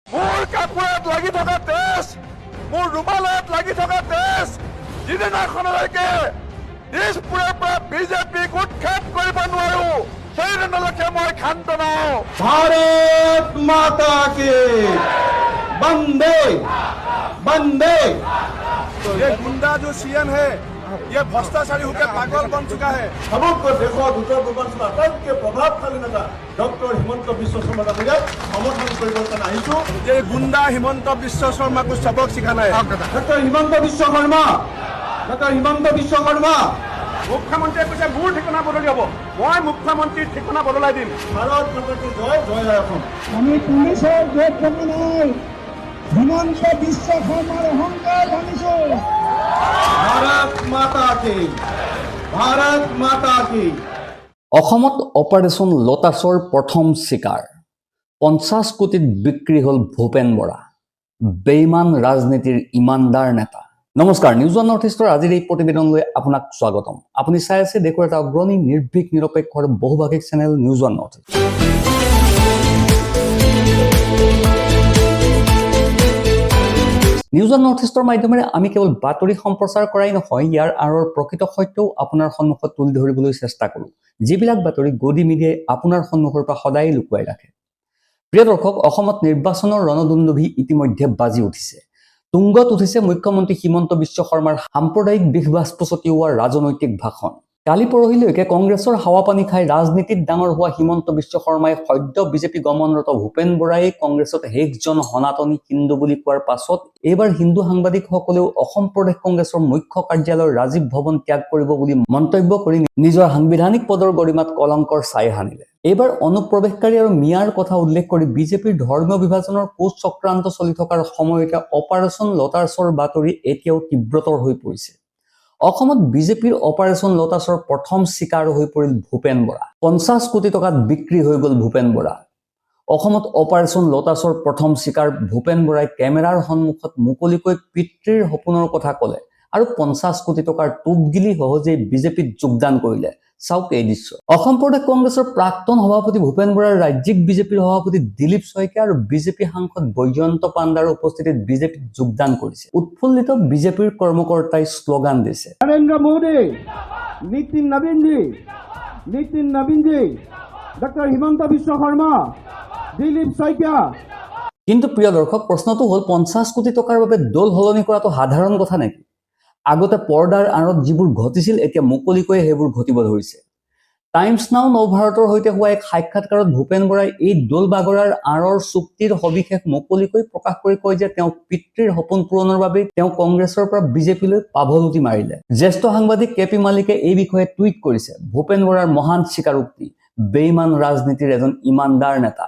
মোৰ কাপোৰত লাগি থকা তেজ, মোৰ ৰুমালত লাগি থকা তেজ যিদিনাখনলৈকে দিছপুৰৰ পৰা বিজেপিক উৎখাত কৰিব নোৱাৰো সেইদিনলৈকে মই ক্ষান্ত নহওঁ। भारत माता की वंदे वंदे। ये गुंडा जो सीएम है ये भ्रष्टाचारी होकर पागल बन चुका है। সমগ্র দেশত উত্তৰ পূৰ্বাঞ্চলৰ আটাইতকৈ প্ৰভাৱশালী নেতা ডক্টৰ হিমন্ত বিশ্ব শৰ্মা ডাঙৰীয়াক সমৰ্থন কৰিবৰ কাৰণে আহিছো। ये गुंडा हिमंत विश्व शर्मा को सबक सिखाना है। Doctor Himanta Biswa Sarma, doctor Himanta Biswa Sarma. মুখ্যমন্ত্ৰীয়ে কৈছে মোৰ ঠিকনা বদলি হ'ব, মই মুখ্যমন্ত্ৰীৰ ঠিকনা বদলাই দিম। ভাৰত মাতা কি জয়, জয় জয় অসম। আমি পুলিচৰ জোট কমি নাই, হিমন্ত বিশ্ব শৰ্মাৰ অহংকাৰ ভাঙিছো। ভাৰত মাতা কি, ভাৰত মাতা কি। অসমত অপাৰেশ্যন লোটাছৰ প্ৰথম চিকাৰ 50 কোটিত বিক্ৰী হ'ল ভূপেন বৰা, বেইমান ৰাজনীতিৰ ইমানদাৰ নেতা। নমস্কাৰ, নিউজ ওৱান নৰ্থ ইষ্টৰ আজিৰ এই প্ৰতিবেদনলৈ আপোনাক স্বাগতম। আপুনি চাই আছে দেশৰ এটা অগ্ৰণী নিৰ্ভীক নিৰপেক্ষ আৰু বহুভাষিক channel news one North East. News one North ইষ্টৰ মাধ্যমেৰে আমি কেৱল বাতৰি সম্প্ৰচাৰ কৰাই নহয়, ইয়াৰ আঁৰৰ প্ৰকৃত সত্যও আপোনাৰ সন্মুখত তুলি ধৰিবলৈ চেষ্টা কৰোঁ, যিবিলাক বাতৰি গদি মিডিয়াই আপোনাৰ সন্মুখৰ পৰা সদায় লুকুৱাই ৰাখে। প্ৰিয় দৰ্শক, অসমত নিৰ্বাচনৰ ৰণদুন্দুভি ইতিমধ্যে বাজি উঠিছে। তুংগত উঠিছে মুখ্যমন্ত্ৰী হিমন্ত বিশ্ব শৰ্মাৰ সাম্প্ৰদায়িক বিষবাষ্প ছটিওৱা ৰাজনৈতিক ভাষণ। কালি পৰহিলৈকে কংগ্ৰেছৰ হাৱাপানী খাই ৰাজনীতিত ডাঙৰ হোৱা হিমন্ত বিশ্ব শৰ্মাই সদ্য বিজেপি গমনৰত ভূপেন বৰাই কংগ্ৰেছত শেষজন সনাতনী হিন্দু বুলি কোৱাৰ পাছত এইবাৰ হিন্দু সাংবাদিকসকলেও অসম প্ৰদেশ কংগ্ৰেছৰ মুখ্য কাৰ্যালয় ৰাজীৱ ভৱন ত্যাগ কৰিব বুলি মন্তব্য কৰি নিজৰ সাংবিধানিক পদৰ গৰিমাত কলংকৰ ছাই সানিলে। এইবাৰ অনুপ্ৰৱেশকাৰী আৰু মিয়াৰ কথা উল্লেখ কৰি বিজেপিৰ ধৰ্মীয় বিভাজনৰ কোচ চক্ৰান্ত চলি থকাৰ সময়তে অপাৰেশ্যন লোটাছৰ বাতৰি এতিয়াও তীব্ৰতৰ হৈ পৰিছে। অসমত বিজেপিৰ অপাৰেশ্যন লোটাছৰ প্ৰথম চিকাৰ হৈ পৰিল ভূপেন বৰা। 50 কোটি টকাত বিক্ৰী হৈ গ'ল ভূপেন বৰা। অসমত অপাৰেশ্যন লোটাছৰ প্ৰথম চিকাৰ ভূপেন বৰাই কেমেৰাৰ সন্মুখত মুকলিকৈ পিতৃৰ সপোনৰ কথা ক'লে আৰু 50 কোটি টকাৰ টোপ গিলি সহজেই বিজেপিত যোগদান কৰিলে। চাওক এই দৃশ্য। অসম প্ৰদেশ কংগ্ৰেছৰ প্ৰাক্তন সভাপতি ভূপেন বৰাৰ ৰাজ্যিক বিজেপিৰ সভাপতি দিলীপ শইকীয়া আৰু বিজেপি সাংসদ বৈজয়ন্ত পাণ্ডাৰ উপস্থিতিত বিজেপিত যোগদান কৰিছে। উৎফুল্লিত বিজেপিৰ কৰ্মকৰ্তাই শ্লোগান দিছে, নৰেন্দ্ৰ মোদী, নীতিন নবীনজী, ডক্টৰ হিমন্ত বিশ্ব শৰ্মা, দিলীপ শইকীয়া। কিন্তু প্ৰিয় দৰ্শক, প্ৰশ্নটো হ'ল 50 কোটি টকাৰ বাবে দল সলনি কৰাটো সাধাৰণ কথা নেকি? আগতে পৰ্দাৰ আঁৰত যিবোৰ ঘটিছিল এতিয়া মুকলিকৈ সেইবোৰ ঘটিব ধৰিছে। টাইমছ নাও নৱভাৰতৰ সৈতে হোৱা এক সাক্ষাৎকাৰত ভূপেন বৰাই এই দল বাগৰাৰ আঁৰৰ চুক্তিৰ সবিশেষ মুকলিকৈ প্ৰকাশ কৰি কয় যে তেওঁ পিতৃৰ সপোন পূৰণৰ বাবে তেওঁ কংগ্ৰেছৰ পৰা বিজেপিলৈ পাভলুটি মাৰিলে। জ্যেষ্ঠ সাংবাদিক কে পি মালিকে এই বিষয়ে টুইট কৰিছে, ভূপেন বৰাৰ মহান স্বীকাৰোক্তি, বেইমান ৰাজনীতিৰ এজন ইমানদাৰ নেতা।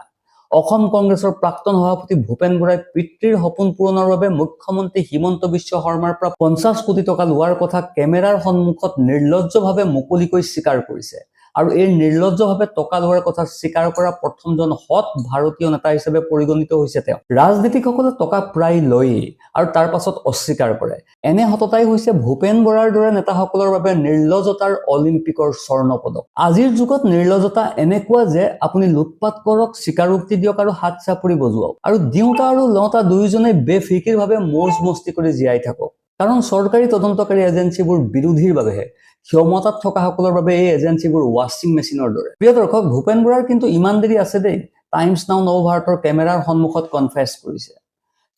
অসম কংগ্ৰেছৰ প্ৰাক্তন সভাপতি ভূপেন বৰাই পিতৃৰ সপোন পূৰণৰ বাবে মুখ্যমন্ত্ৰী হিমন্ত বিশ্ব শৰ্মাৰ পৰা 50 কোটি টকা লোৱাৰ কথা কেমেৰাৰ সন্মুখত নিৰ্লজ্জভাৱে মুকলিকৈ স্বীকাৰ কৰিছে। আৰু এই নিৰ্লজ্জভাৱে টকা লোৱাৰ কথা স্বীকাৰ কৰা প্ৰথমজন সৎ ভাৰতীয় নেতা হিচাপে পৰিগণিত হৈছে তেওঁ। ৰাজনীতিকসকলে টকা প্ৰায় লয়েই আৰু তাৰ পাছত অস্বীকাৰ কৰে। এনে সততাই হৈছে ভূপেন বৰাৰ দৰে নেতাসকলৰ বাবে নিৰ্লজ্জতাৰ অলিম্পিকৰ স্বৰ্ণ পদক। আজিৰ যুগত নিৰ্লজ্জতা এনেকুৱা যে আপুনি লুটপাট কৰক, স্বীকাৰোক্তি দিয়ক আৰু হাত চাপৰি বজুৱাওক আৰু দিওঁতা আৰু লওঁতা দুয়োজনে বেফিকিৰভাৱে মৌজ মস্তি কৰি জীয়াই থাকক। কাৰণ চৰকাৰী তদন্তকাৰী এজেঞ্চিবোৰ বিৰোধীৰ বাবেহে, ক্ষমতাত থকাসকলৰ বাবে এই এজেঞ্চিবোৰ ৱাশ্বিং মেচিনৰ দৰে। প্ৰিয় দৰ্শক, ভূপেন বৰাৰ কিন্তু ইমান দেৰি আছে দেই। টাইমছ নাও নৱভাৰতৰ কেমেৰাৰ সন্মুখত কনফেছ কৰিছে।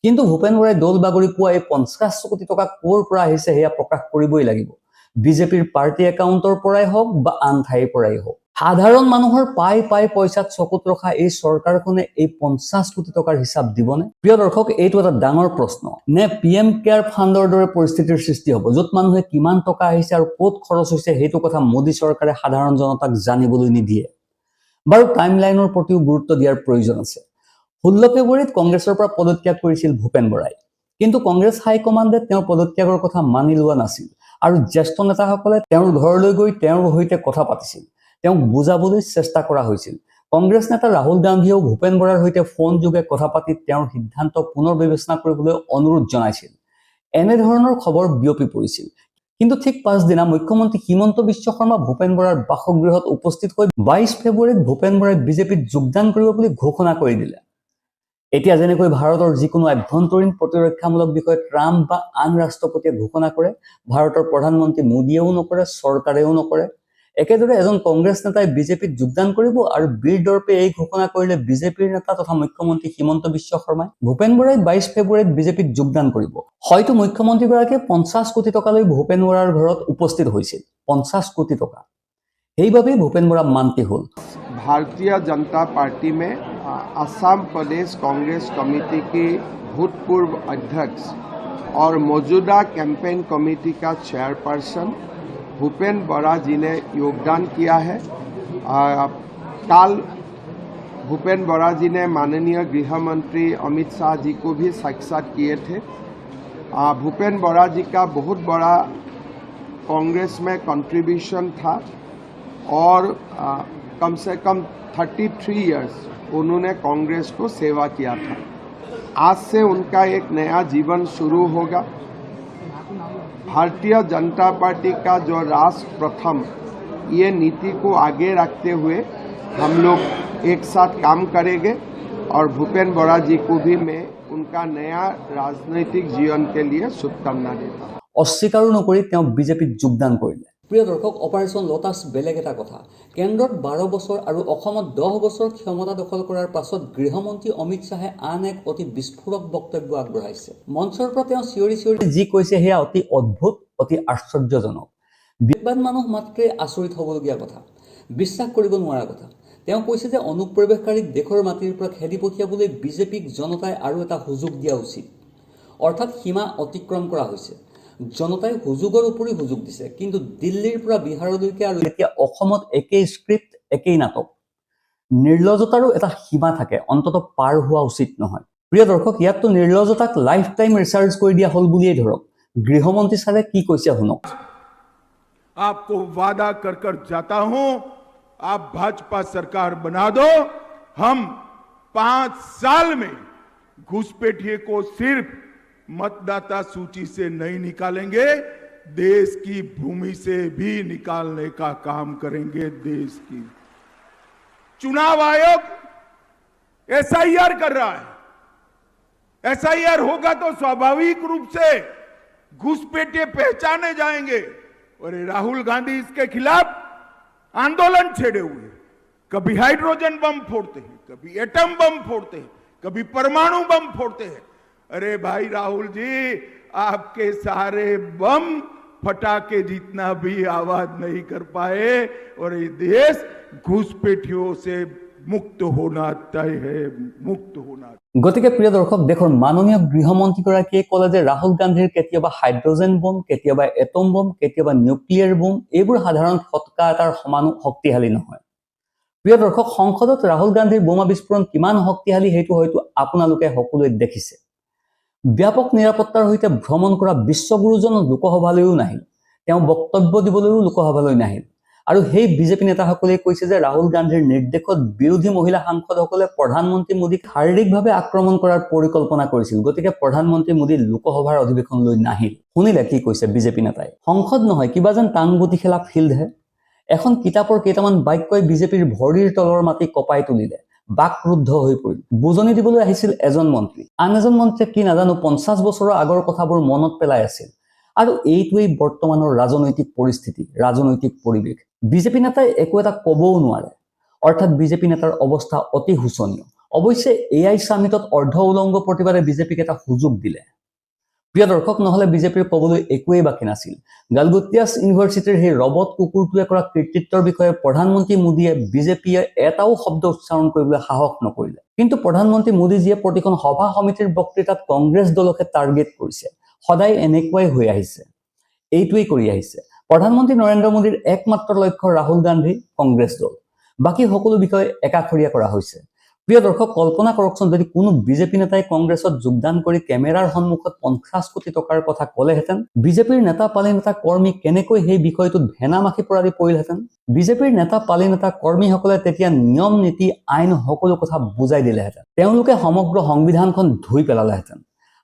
কিন্তু ভূপেন বৰাই দল বাগৰি পোৱা এই 50 কোটি টকা ক'ৰ পৰা আহিছে সেয়া প্ৰকাশ কৰিবই লাগিব। বিজেপিৰ পাৰ্টি একাউণ্টৰ পৰাই হওক বা আন ঠাইৰ পৰাই হওক। সাধাৰণ মানুহৰ পাই পইচাত চকুত ৰখা এই চৰকাৰখনে এই 50 কোটি টকাৰ হিচাপ দিবনে? প্ৰিয় দৰ্শক, এইটো এটা ডাঙৰ প্ৰশ্ন। নে PM কেয়াৰ ফাণ্ডৰ দৰে পৰিস্থিতিৰ সৃষ্টি হ'ব, য'ত মানুহে কিমান টকা আহিছে আৰু ক'ত খৰচ হৈছে সেইটো কথা মোদী চৰকাৰে সাধাৰণ জনতাক জানিবলৈ নিদিয়ে? বাৰু টাইমলাইনৰ প্ৰতিও গুৰুত্ব দিয়াৰ প্ৰয়োজন আছে। 16 ফেব্ৰুৱাৰীত কংগ্ৰেছৰ পৰা পদত্যাগ কৰিছিল ভূপেন বৰাই। কিন্তু কংগ্ৰেছ হাইকমাণ্ডে তেওঁৰ পদত্যাগৰ কথা মানি লোৱা নাছিল আৰু জ্যেষ্ঠ নেতাসকলে তেওঁৰ ঘৰলৈ গৈ তেওঁৰ সৈতে কথা পাতিছিল। তেওঁক বুজাবলৈ চেষ্টা কৰা হৈছিল। কংগ্ৰেছ নেতা ৰাহুল গান্ধীয়েও ভূপেন বৰাৰ সৈতে ফোন যোগে কথা পাতি তেওঁৰ সিদ্ধান্ত পুনৰ বিবেচনা কৰিবলৈ অনুৰোধ জনাইছিল। এনেধৰণৰ খবৰ বিয়পি পৰিছিল। কিন্তু ঠিক পাছদিনা মুখ্যমন্ত্ৰী হিমন্ত বিশ্ব শৰ্মা ভূপেন বৰাৰ বাসগৃহত উপস্থিত হৈ 22 ফেব্ৰুৱাৰীত ভূপেন বৰাই বিজেপিত যোগদান কৰিব বুলি ঘোষণা কৰি দিলে। এতিয়া যেনেকৈ ভাৰতৰ যিকোনো আভ্যন্তৰীণ প্ৰতিৰক্ষামূলক বিষয়ে ট্ৰাম্প বা আন ৰাষ্ট্ৰপতিয়ে ঘোষণা কৰে, ভাৰতৰ প্ৰধানমন্ত্ৰী মোদীয়েও নকৰে, চৰকাৰেও নকৰে, একেদৰে এজন কংগ্ৰেছ নেতাই বিজেপিত যোগদান কৰিব আৰু বীৰ দৰ্পে এই ঘোষণা কৰিলে বিজেপিৰ নেতা তথা মুখ্যমন্ত্ৰী হিমন্ত বিশ্ব শৰ্মাই। ভূপেন বৰাই 22 ফেব্ৰুৱাৰীত বিজেপিত যোগদান কৰিব। হয়তো মুখ্যমন্ত্ৰীগৰাকীয়ে 50 কোটি টকালৈ ভূপেন বৰাৰ ঘৰত উপস্থিত হৈছিল। 50 कोटी टका সেইভাবেই ভূপেন বৰা মান্তি হল। भारतीय जनता पार्टी में असम प्रदेश कांग्रेस कमेटी के भूतपूर्व अध्यक्ष और मौजूदा कैंपेन कमेटी का चेयरपर्सन भूपेन बरा जी ने योगदान किया है। कल भूपेन बरा जी ने माननीय गृह मंत्री अमित शाह जी को भी साक्षात किए थे। भूपेन बरा जी का बहुत बड़ा कांग्रेस में कंट्रीब्यूशन था और कम से कम 33 इयर्स उन्होंने कांग्रेस को सेवा किया था। आज से उनका एक नया जीवन शुरू होगा। भारतीय जनता पार्टी का जो राष्ट्र प्रथम ये नीति को आगे रखते हुए हम लोग एक साथ काम करेंगे और भूपेन बरा जी को भी मैं उनका नया राजनीतिक जीवन के लिए शुभकामना देता हूँ। অস্বীকাৰো নকৰি তেওঁ বিজেপিত যোগদান কৰিলে। প্ৰিয় দৰ্শক, অপাৰেশ্যন লোটাছ বেলেগ এটা কথা। কেন্দ্ৰত 12 বছৰ আৰু অসমত 10 বছৰ ক্ষমতা দখল কৰাৰ পাছত গৃহমন্ত্ৰী অমিত শ্বাহে আন এক অতি বিস্ফোৰক বক্তব্য আগবঢ়াইছে। মঞ্চৰ পৰা তেওঁ চিঞৰি চিঞৰি যি কৈছে সেয়া অতি অদ্ভুত, অতি আশ্চৰ্যজনক। বিবাদ মানুহ মাত্ৰে আচৰিত হ'বলগীয়া কথা, বিশ্বাস কৰিব নোৱাৰা কথা। তেওঁ কৈছে যে অনুপ্ৰৱেশকাৰীক দেশৰ মাটিৰ পৰা খেদি পঠিয়াবলৈ বিজেপিক জনতাই আৰু এটা সুযোগ দিয়া উচিত। অৰ্থাৎ সীমা অতিক্ৰম কৰা হৈছে। জনতাই সুযোগৰ উপৰি সুযোগ দিছে, কিন্তু দিল্লীৰ পৰা বিহাৰলৈকে আৰু এতিয়া অসমত একেই স্ক্ৰিপ্ট, একেই নাটক। নিৰ্লজ্জতাৰো এটা সীমা থাকে, অন্তত পাৰ হোৱা উচিত নহয়। প্ৰিয় দৰ্শক, ইয়াততো নিৰ্লজ্জতাক লাইফ টাইম ৰিচাৰ্জ কৰি দিয়া হ'ল বুলিয়েই ধৰক। গৃহমন্ত্ৰী ছাৰে কি কৈছে শুনক। आपको वादा कर कर जाता हूं, आप भाजपा सरकार बना दो, हम 5 साल में घुसपैठिए को सिर्फ मतदाता सूची से नहीं निकालेंगे, देश की भूमि से भी निकालने का काम करेंगे। देश की चुनाव आयोग एसआईआर कर रहा है। एसआईआर होगा तो स्वाभाविक रूप से घुसपैठिए पहचाने जाएंगे। और राहुल गांधी इसके खिलाफ आंदोलन छेड़े हुए, कभी हाइड्रोजन बम फोड़ते हैं, कभी एटम बम फोड़ते हैं, कभी परमाणु बम फोड़ते हैं। अरे भाई राहुल जी, आपके सारे बम फटाके जितना भी आवाज नहीं कर पाए और ये देश घुसपैठियों से मुक्त होना तय है, मुक्त होना। গতিকে প্ৰিয় দৰ্শক, দেশৰ মাননীয় গৃহমন্ত্ৰীগৰাকীয়ে ক'লে যে ৰাহুল গান্ধীৰ কেতিয়াবা হাইড্ৰজেন বম, কেতিয়াবা এটম বম, কেতিয়াবা নিউক্লিয়াৰ বম, এইবোৰ সাধাৰণ ফটকা এটাৰ সমানো শক্তিশালী নহয়। প্ৰিয় দৰ্শক, সংসদত ৰাহুল গান্ধীৰ বোমা বিস্ফোৰণ কিমান শক্তিশালী সেইটো হয়তো আপোনালোকে সকলোৱে দেখিছে। ব্যাপক নিৰাপত্তাৰ সৈতে ভ্ৰমণ কৰা বিশ্বগুৰুজন লোকসভালৈও নাহিল, তেওঁ বক্তব্য দিবলৈও লোকসভালৈ নাহিল। আৰু সেই বিজেপি নেতাসকলে কৈছে যে ৰাহুল গান্ধীৰ নিৰ্দেশত বিৰোধী মহিলা সাংসদসকলে প্ৰধানমন্ত্ৰী মোদীক শাৰীৰিকভাৱে আক্ৰমণ কৰাৰ পৰিকল্পনা কৰিছিল। গতিকে প্ৰধানমন্ত্ৰী মোদী লোকসভাৰ অধিৱেশনলৈ নাহিল। শুনিলে কি কৈছে বিজেপি নেতাই? সংসদ নহয়, কিবা যেন টাংগুটি খেলা ফিল্ডহে। এখন কিতাপৰ কেইটামান বাক্যই বিজেপিৰ ভৰিৰ তলৰ মাটি কঁপাই তুলিলে। বাকৰুদ্ধ হৈ পৰিল। বুজনি দিবলৈ আহিছিল এজন মন্ত্ৰী, আন এজন মন্ত্ৰীয়ে কি নাজানো 50 বছৰৰ আগৰ কথাবোৰ মনত পেলাই আছিল। আৰু এইটোৱেই বৰ্তমানৰ ৰাজনৈতিক পৰিস্থিতি, ৰাজনৈতিক পৰিৱেশ। বিজেপি নেতাই একো এটা ক'বও নোৱাৰে। অৰ্থাৎ বিজেপি নেতাৰ অৱস্থা অতি শোচনীয়। অৱশ্যে AI সামিটত অৰ্ধ উলংগ প্ৰতিবাদে বিজেপিক এটা সুযোগ দিলে। প্ৰিয় দৰ্শক, নহলে বিজেপিৰ ক'বলৈ একোৱেই বাকী নাছিল। গালগোটিয়াছ ইউনিভাৰ্চিটিৰ সেই ৰবট কুকুৰটোৱে কৰা কৃতিত্বৰ বিষয়ে প্ৰধানমন্ত্ৰী মোদীয়ে বিজেপিয়ে এটাও শব্দ উচ্চাৰণ কৰিবলৈ সাহস নকৰিলে। কিন্তু প্ৰধানমন্ত্ৰী মোদীজীয়ে প্ৰতিখন সভা সমিতিৰ বক্তৃতাত কংগ্ৰেছ দলকে টাৰ্গেট কৰিছে। সদায় এনেকুৱাই হৈ আহিছে, এইটোৱেই কৰি আহিছে। প্ৰধানমন্ত্ৰী নৰেন্দ্ৰ মোদীৰ একমাত্ৰ লক্ষ্য ৰাহুল গান্ধী, কংগ্ৰেছ দল। বাকী সকলো বিষয় একাষৰীয়া কৰা হৈছে। প্ৰিয় দৰ্শক, কল্পনা কৰকচোন যদি কোনো বিজেপি নেতাই কংগ্ৰেছত যোগদান কৰি কেমেৰাৰ সন্মুখত 50 কোটি টকাৰ কথা ক'লেহেঁতেন, বিজেপিৰ নেতা পালি নেতা কৰ্মী কেনেকৈ সেই বিষয়টোত ভেনা মাখি পৰা দি পৰিলহেঁতেন। বিজেপিৰ নেতা পালি নেতা কৰ্মীসকলে তেতিয়া নিয়ম নীতি আইন সকলো কথা বুজাই দিলেহেঁতেন। তেওঁলোকে সমগ্ৰ সংবিধানখন ধুই পেলালেহেঁতেন।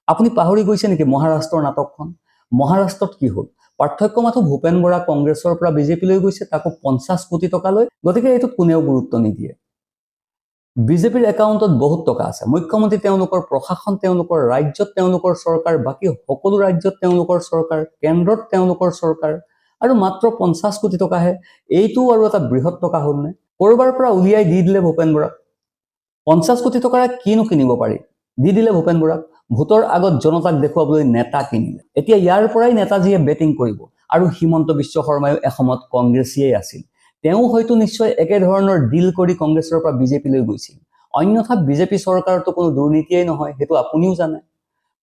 আপুনি পাহৰি গৈছে নেকি মহাৰাষ্ট্ৰৰ নাটকখন? মহাৰাষ্ট্ৰত কি হ'ল? পাৰ্থক্য মাথো ভূপেন বৰা কংগ্ৰেছৰ পৰা বিজেপিলৈ গৈছে, তাকো 50 কোটি টকা লৈ। গতিকে এইটোত কোনেও গুৰুত্ব নিদিয়ে। বিজেপিৰ একাউণ্টত বহুত টকা আছে। মুখ্যমন্ত্ৰী তেওঁলোকৰ, প্ৰশাসন তেওঁলোকৰ, ৰাজ্যত তেওঁলোকৰ চৰকাৰ, বাকী সকলো ৰাজ্যত তেওঁলোকৰ চৰকাৰ, কেন্দ্ৰত তেওঁলোকৰ চৰকাৰ, আৰু মাত্ৰ 50 কোটি টকাহে। এইটো আৰু এটা বৃহৎ টকা হ'ল নে? ক'ৰবাৰ পৰা উলিয়াই দি দিলে ভূপেন বৰাক। 50 কোটি টকাৰে কিনো কিনিব পাৰি? দি দিলে ভূপেন বৰাক। ভোটৰ আগত জনতাক দেখুৱাবলৈ নেতা কিনিলে। এতিয়া ইয়াৰ পৰাই নেতাজীয়ে বেটিং কৰিব। আৰু হিমন্ত বিশ্ব শৰ্মায়ো এসময়ত কংগ্ৰেছীয়েই আছিল। তেওঁ হয়তো নিশ্চয় একেধৰণৰ ডিল কৰি কংগ্ৰেছৰ পৰা বিজেপিলৈ গৈছিল। অন্যথা বিজেপি চৰকাৰতো কোনো দুৰ্নীতিয়েই নহয়, সেইটো আপুনিও জানে।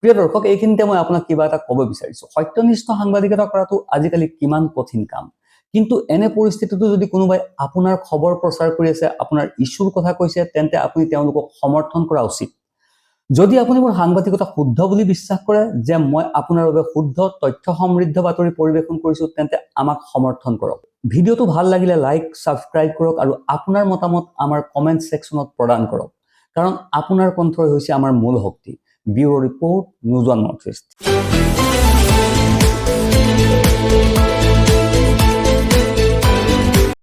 প্ৰিয় দৰ্শক, এইখিনিতে মই আপোনাক কিবা এটা ক'ব বিচাৰিছোঁ। সত্যনিষ্ঠ সাংবাদিকতা কৰাটো আজিকালি কিমান কঠিন কাম। কিন্তু এনে পৰিস্থিতিতো যদি কোনোবাই আপোনাৰ খবৰ প্ৰচাৰ কৰি আছে, আপোনাৰ ইছ্যুৰ কথা কৈছে, তেন্তে আপুনি তেওঁলোকক সমৰ্থন কৰা উচিত। যদি আপুনি মোৰ সাংবাদিকতা শুদ্ধ বুলি বিশ্বাস কৰে, যে মই আপোনাৰ বাবে শুদ্ধ তথ্য সমৃদ্ধ বাতৰি পৰিৱেশন কৰিছোঁ, তেন্তে আমাক সমৰ্থন কৰক। ভিডিঅ'টো ভাল লাগিলে লাইক, ছাবস্ক্ৰাইব কৰক আৰু আপোনাৰ মতামত আমাৰ কমেণ্ট ছেকশ্যনত প্ৰদান কৰক। কাৰণ আপোনাৰ কণ্ঠই হৈছে আমাৰ মূল শক্তি। Bureau' report, news one North east.